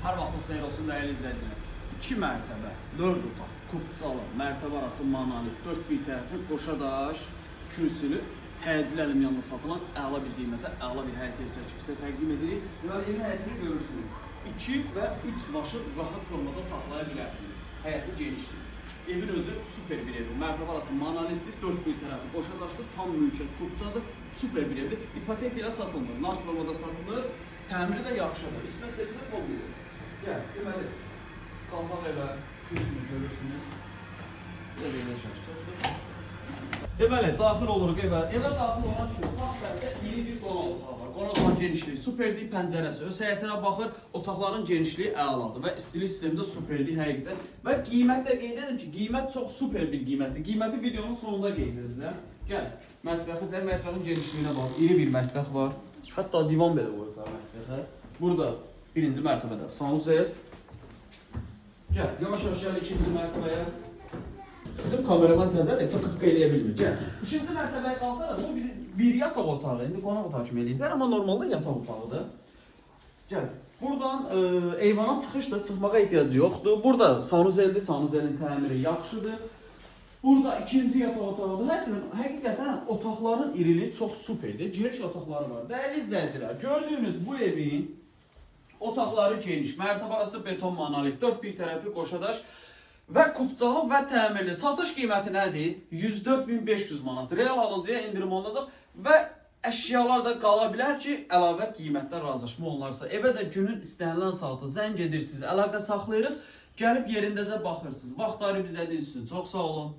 Hər vaxtınız xeyir olsun dəyərli izləyicilər. 2 mərtəbə, 4 otaq, kubcalı, mərtəbə arası monolit, 4 bir tərəfli qoşadaş, kürsülü, təcil əlimyanla satılan əla bir qiymətə, əla bir həyət ev çəkib sizə təqdim edirik. Və evin həyətini görürsünüz. 2 və 3 başı rahat formada saxlaya bilərsiniz. Həyəti genişdir. Evin özü super bir evdir. Mərtəbə arası monolitdir, 4 bir tərəfli qoşadaşdır, tam mülkiyyət kubcadır, super bir evdir. İpotek ilə satılmır, nar formada satılır. Təmiri də yaxşıdır. Üstünə stepdə tom verir. Gəl, deməli, qalxaq evə kürsünü görürsünüz. Belə şəkildir. Deməli, daxil oluruq evə. Evə daxil olan kimi sağ tərəfdə iri bir qonaq otağı var. Qonaq otağın genişliyi superdir, pəncərəsi öz həyətinə baxır. Otaqların genişliyi əladır və istilik sistemi də superdir həqiqətən. Və qiymət də qeyd edim ki, qiymət çox super bir qiymətdir. Qiyməti videonun sonunda qeyd edəcəm. Gəl, mətbəxin genişliyinə bax. İri bir mətbəx var. Hətta divan belə qoyublar mətbəxə. Burada birinci mərtəbədə sanuzel. Gəl, yavaş-yavaş gəl ikinci mərtəbəyə. Bizim kameraman təzədir, fıqq eləyə bilmir. Gəl. İkinci mərtəbəyə qalxaraq, bu bir yataq otağı. İndi qonaq otağı kimi eləyirlər, amma normalda yataq otağıdır. Gəl. Buradan eyvana çıxışdır, çıxmağa ehtiyac yoxdur. Burada sanuzeldir, sanuzelin təmiri yaxşıdır. Burada ikinci yataq otağıdır. Həqiqətən otaqların iriliyi çox superdir. Geniş otaqları var. Dəyərli izləyicilər, gördüyünüz bu evin otaqları geniş. Mərtəbə arası beton monolit, 4 bir tərəfli qoşadaş və kubcalı və təmirli. Satış qiyməti nədir? 104.500 manat. Real alıcıya indirim olacaq və əşyalar da qala bilər ki, əlavə qiymətdə razılaşma olunarsa. Evə də günün istənilən saatı zəng edirsiniz, əlaqə saxlayırıq, gəlib yerindəcə baxırsınız. Vaxtları bizə deyilsin. Çox sağ olun.